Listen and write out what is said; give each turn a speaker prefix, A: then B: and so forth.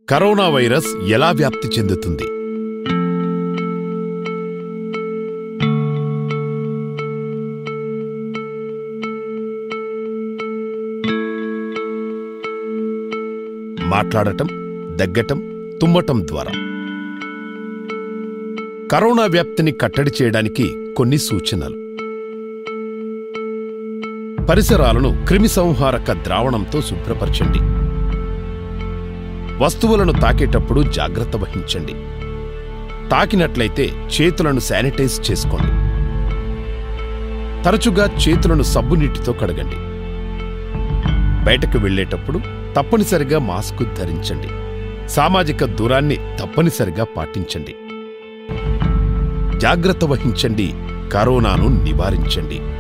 A: Corona virus ఎలా వ్యాప్తి చెందుతుంది? మాట్లాడటం, దగ్గటం, తుమ్మటం ద్వారా. కరోనా వ్యాప్తిని కట్టడి చేయడానికి కొన్ని సూచనలు. పరిసరాలను క్రిమిసంహారక ద్రావణంతో శుభ్రపరచండి. వస్తువులను తాకేటప్పుడు జాగ్రత్త వహించండి. తాకినట్లయితే చేతులను శానిటైజ్ చేసుకోండి. తరచుగా చేతులను సబ్బునీటితో కడగండి. బయటకు వెళ్లేటప్పుడు తప్పనిసరిగా మాస్కు ధరించండి. సామాజిక దూరాన్ని తప్పనిసరిగా పాటించండి. జాగ్రత్త వహించండి. కరోనాను నివారించండి.